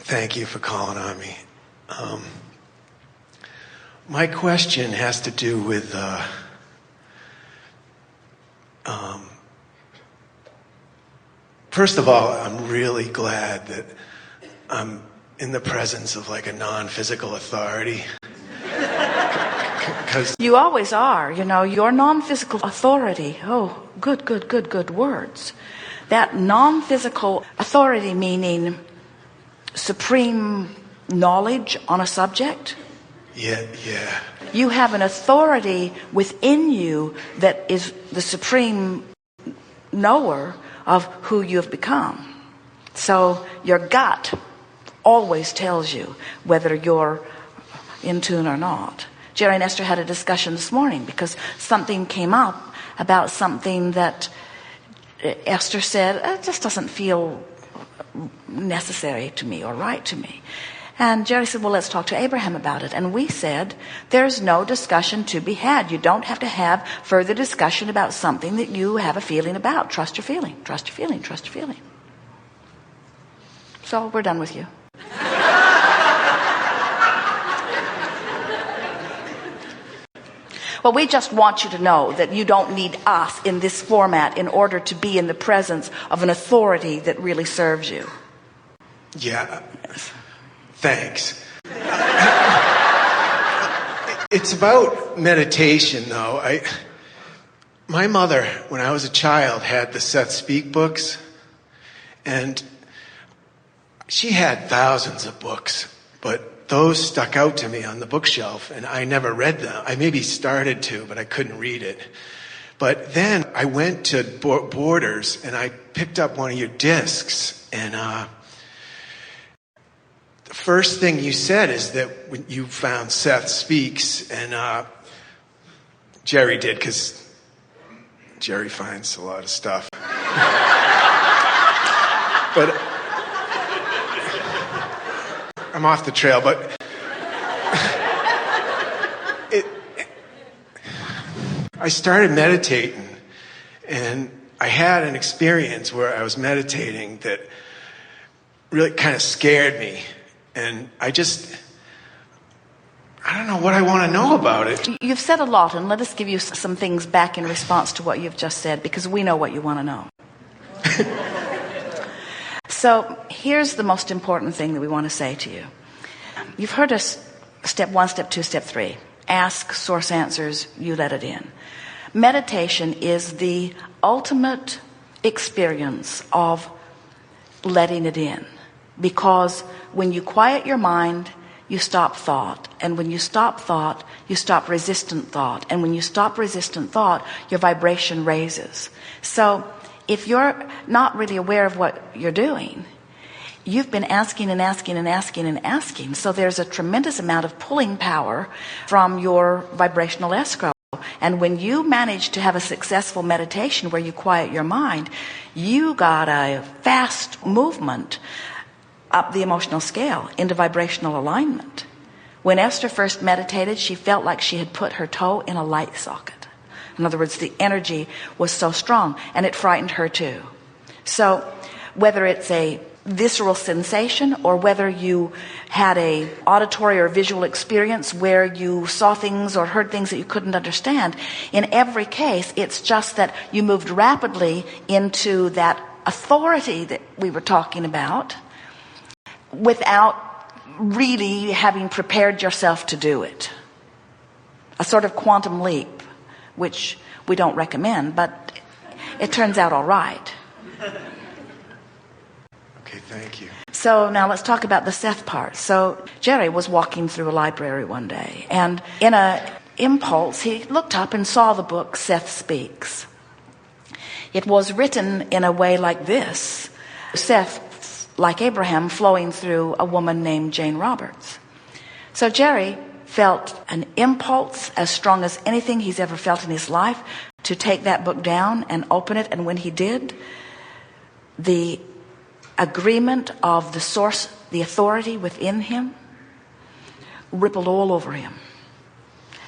Thank you for calling on me. My question has to do with first of all, I'm really glad that I'm in the presence of like a non-physical authority. You always are, your non-physical authority. Oh, good words. That non-physical authority meaning supreme knowledge on a subject. Yeah. You have an authority within you that is the supreme knower of who you have become. So your gut always tells you whether you're in tune or not. Jerry and Esther had a discussion this morning because something came up about something that Esther said, it just doesn't feel necessary to me or right to me. And Jerry said, well, let's talk to Abraham about it. And we said, there's no discussion to be had. You don't have to have further discussion about something that you have a feeling about. Trust your feeling, trust your feeling, trust your feeling. So we're done with you. Well, we just want you to know that you don't need us in this format in order to be in the presence of an authority that really serves you. Yeah. Thanks. It's about meditation, though. My mother, when I was a child, had the Seth Speak books, and she had thousands of books, but those stuck out to me on the bookshelf, and I never read them. I maybe started to, but I couldn't read it. But then I went to Borders, and I picked up one of your discs, and the first thing you said is that when you found Seth Speaks, and Jerry did, because Jerry finds a lot of stuff. But I'm off the trail, but I started meditating, and I had an experience where I was meditating that really kind of scared me, and I don't know what I want to know about it. You've said a lot, and let us give you some things back in response to what you've just said, because we know what you want to know. So here's the most important thing that we want to say to you. You've heard us step 1, step 2, step 3. Ask, source answers, you let it in. Meditation is the ultimate experience of letting it in. Because when you quiet your mind, you stop thought. And when you stop thought, you stop resistant thought. And when you stop resistant thought, your vibration raises. So if you're not really aware of what you're doing, you've been asking and asking and asking and asking. So there's a tremendous amount of pulling power from your vibrational escrow. And when you manage to have a successful meditation where you quiet your mind, you got a fast movement up the emotional scale into vibrational alignment. When Esther first meditated, she felt like she had put her toe in a light socket. In other words, the energy was so strong, and it frightened her too. So whether it's a visceral sensation or whether you had a auditory or visual experience where you saw things or heard things that you couldn't understand, in every case, it's just that you moved rapidly into that authority that we were talking about without really having prepared yourself to do it. A sort of quantum leap, which we don't recommend, but it turns out all right. Okay, thank you. So now let's talk about the Seth part. So Jerry was walking through a library one day, and in an impulse, he looked up and saw the book Seth Speaks. It was written in a way like this: Seth, like Abraham, flowing through a woman named Jane Roberts. So Jerry felt an impulse as strong as anything he's ever felt in his life to take that book down and open it. And when he did, the agreement of the source, the authority within him, rippled all over him.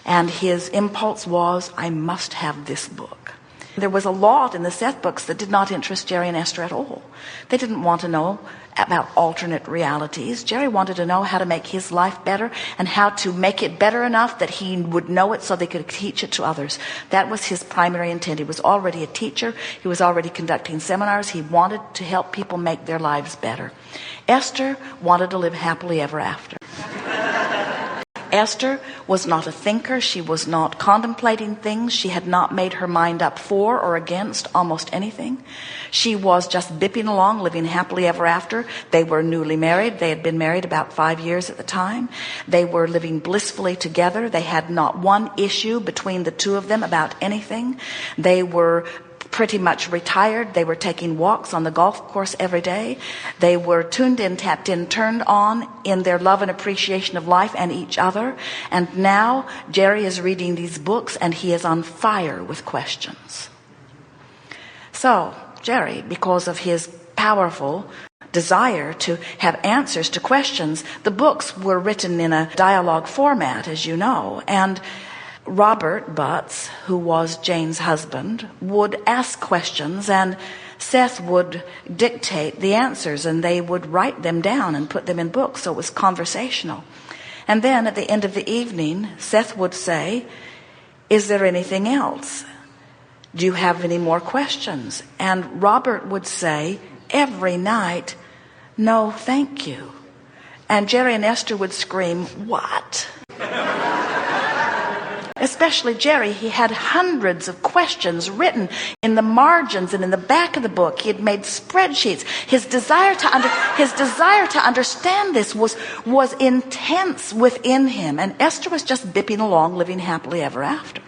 And his impulse was, I must have this book. There was a lot in the Seth books that did not interest Jerry and Esther at all. They didn't want to know about alternate realities. Jerry wanted to know how to make his life better and how to make it better enough that he would know it so they could teach it to others. That was his primary intent. He was already a teacher. He was already conducting seminars. He wanted to help people make their lives better. Esther wanted to live happily ever after. Esther was not a thinker. She was not contemplating things. She had not made her mind up for or against almost anything. She was just bipping along, living happily ever after. They were newly married. They had been married about 5 years at the time. They were living blissfully together. They had not one issue between the two of them about anything. They were pretty much retired. They were taking walks on the golf course every day. They were tuned in, tapped in, turned on in their love and appreciation of life and each other. And now Jerry is reading these books and he is on fire with questions. So Jerry, because of his powerful desire to have answers to questions, the books were written in a dialogue format, as you know, and Robert Butts, who was Jane's husband, would ask questions and Seth would dictate the answers and they would write them down and put them in books, so it was conversational. And then at the end of the evening, Seth would say, "Is there anything else? Do you have any more questions?" And Robert would say every night, "No, thank you." And Jerry and Esther would scream, "What?" Especially Jerry, he had hundreds of questions written in the margins and in the back of the book. He had made spreadsheets. His desire to understand this was intense within him. And Esther was just bipping along, living happily ever after.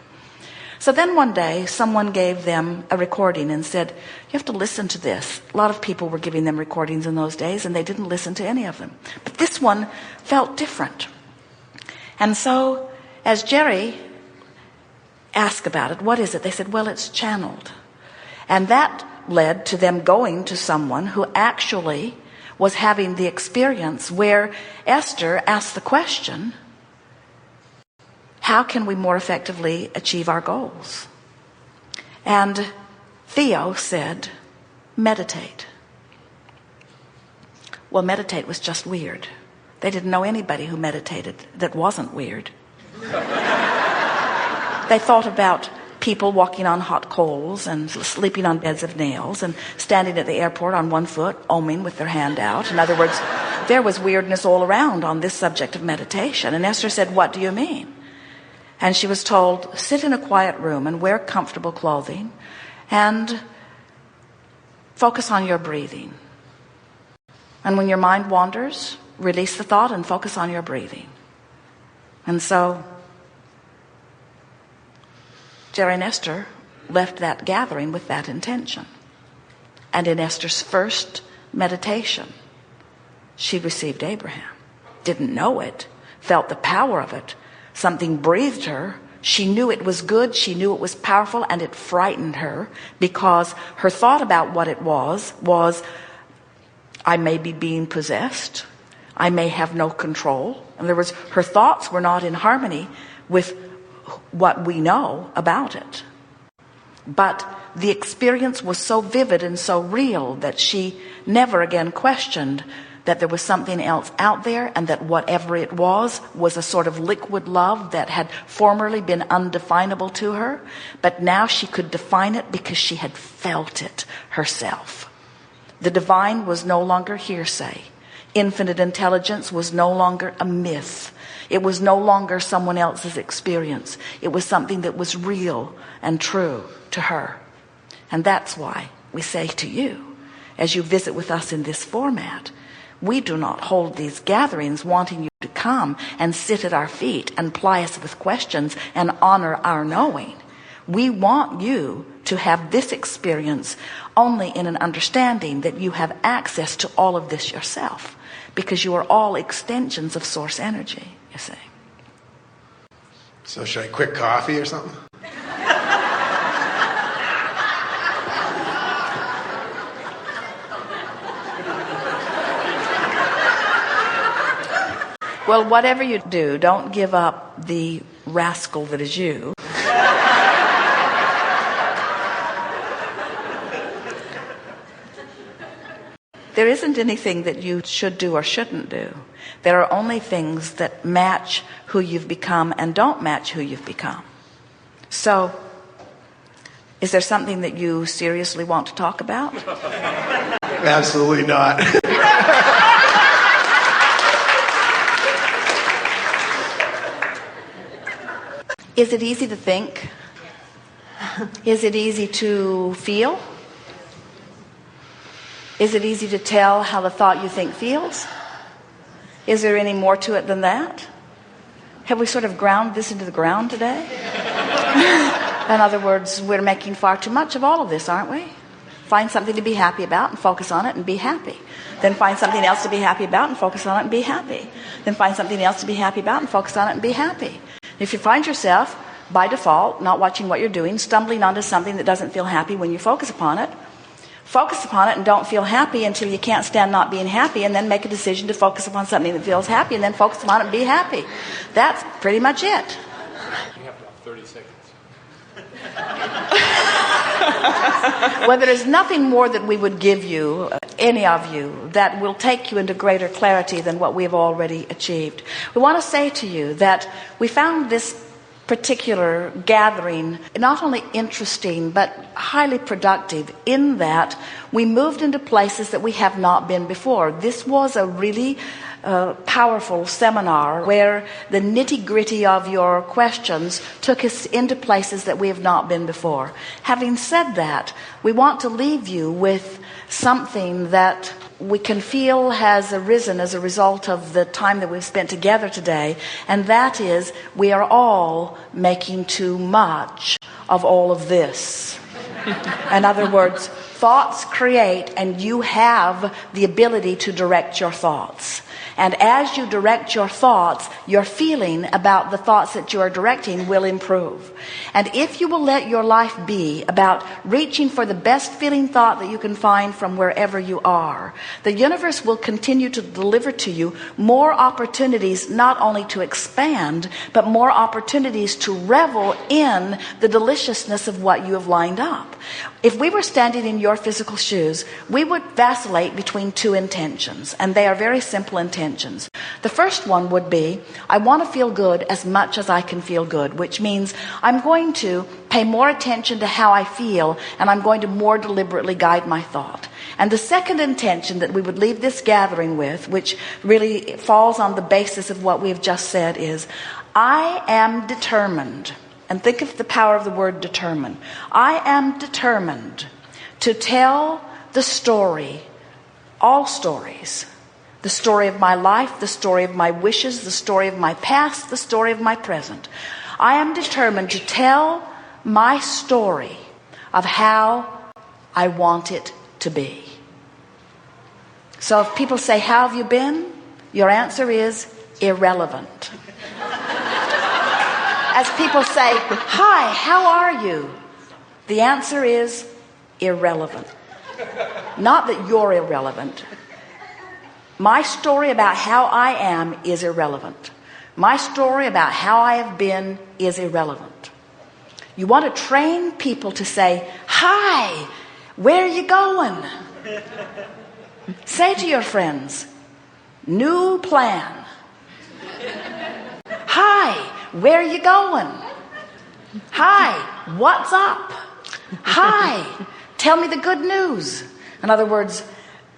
So then one day, someone gave them a recording and said, "You have to listen to this." A lot of people were giving them recordings in those days, and they didn't listen to any of them. But this one felt different. And so, as Jerry asked about it, "What is it?" They said, "Well, it's channeled." And that led to them going to someone who actually was having the experience where Esther asked the question, how can we more effectively achieve our goals? And Theo said, meditate. Well, meditate was just weird. They didn't know anybody who meditated that wasn't weird. They thought about people walking on hot coals and sleeping on beds of nails and standing at the airport on one foot, oming with their hand out. In other words, there was weirdness all around on this subject of meditation. And Esther said, "What do you mean?" And she was told, "Sit in a quiet room and wear comfortable clothing and focus on your breathing. And when your mind wanders, release the thought and focus on your breathing." And so Jerry and Esther left that gathering with that intention. And in Esther's first meditation, she received Abraham. Didn't know it, felt the power of it. Something breathed her. She knew it was good. She knew it was powerful, and it frightened her because her thought about what it was, I may be being possessed. I may have no control. In other words, her thoughts were not in harmony with what we know about it. But the experience was so vivid and so real that she never again questioned that there was something else out there, and that whatever it was a sort of liquid love that had formerly been undefinable to her, but now she could define it because she had felt it herself. The divine was no longer hearsay. Infinite intelligence was no longer a myth. It was no longer someone else's experience. It was something that was real and true to her. And that's why we say to you, as you visit with us in this format, we do not hold these gatherings wanting you to come and sit at our feet and ply us with questions and honor our knowing. We want you to have this experience only in an understanding that you have access to all of this yourself, because you are all extensions of source energy, you see. So should I quit coffee or something? Well, whatever you do, don't give up the rascal that is you. There isn't anything that you should do or shouldn't do. There are only things that match who you've become and don't match who you've become. So, is there something that you seriously want to talk about? Absolutely not. Is it easy to think? Is it easy to feel? Is it easy to tell how the thought you think feels? Is there any more to it than that? Have we sort of ground this into the ground today? In other words, we're making far too much of all of this, aren't we? Find something to be happy about and focus on it and be happy. Then find something else to be happy about and focus on it and be happy. Then find something else to be happy about and focus on it and be happy. If you find yourself, by default, not watching what you're doing, stumbling onto something that doesn't feel happy when you focus upon it and don't feel happy until you can't stand not being happy, and then make a decision to focus upon something that feels happy, and then focus upon it and be happy. That's pretty much it. You have about 30 seconds. Well, there is nothing more that we would give you, any of you, that will take you into greater clarity than what we have already achieved. We want to say to you that we found this particular gathering not only interesting but highly productive, in that we moved into places that we have not been before. This was a really powerful seminar where the nitty-gritty of your questions took us into places that we have not been before. Having said that, we want to leave you with something that we can feel has arisen as a result of the time that we've spent together today, and that is, we are all making too much of all of this. In other words, thoughts create, and you have the ability to direct your thoughts. And as you direct your thoughts, your feeling about the thoughts that you are directing will improve. And if you will let your life be about reaching for the best feeling thought that you can find from wherever you are, the universe will continue to deliver to you more opportunities, not only to expand, but more opportunities to revel in the deliciousness of what you have lined up. If we were standing in your physical shoes, we would vacillate between two intentions, and they are very simple intentions. The first one would be, I want to feel good as much as I can feel good, which means I'm going to pay more attention to how I feel, and I'm going to more deliberately guide my thought. And the second intention that we would leave this gathering with, which really falls on the basis of what we have just said, is, I am determined. And think of the power of the word determined. I am determined to tell the story, all stories, the story of my life, the story of my wishes, the story of my past, the story of my present. I am determined to tell my story of how I want it to be. So if people say, how have you been? Your answer is irrelevant. As people say, hi, how are you? The answer is irrelevant. Not that you're irrelevant. My story about how I am is irrelevant. My story about how I have been is irrelevant. You want to train people to say, hi, where are you going? Say to your friends, new plan. Hi, where are you going? Hi, what's up? Hi, tell me the good news. In other words,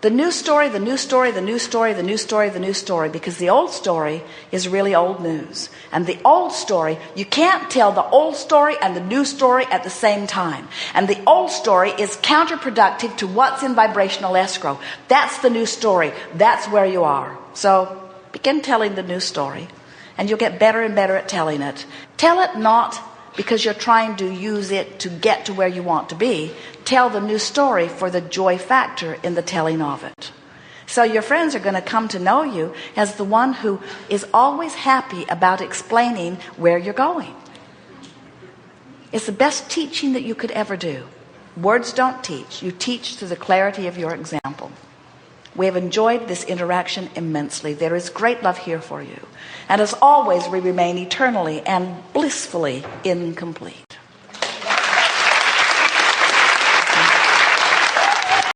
the new story, the new story, the new story, the new story, the new story, because the old story is really old news. And the old story, you can't tell the old story and the new story at the same time. And the old story is counterproductive to what's in vibrational escrow. That's the new story. That's where you are. So begin telling the new story, and you'll get better and better at telling it. Tell it not because you're trying to use it to get to where you want to be. Tell the new story for the joy factor in the telling of it. So your friends are going to come to know you as the one who is always happy about explaining where you're going. It's the best teaching that you could ever do. Words don't teach. You teach through the clarity of your example. We have enjoyed this interaction immensely. There is great love here for you. And as always, we remain eternally and blissfully incomplete.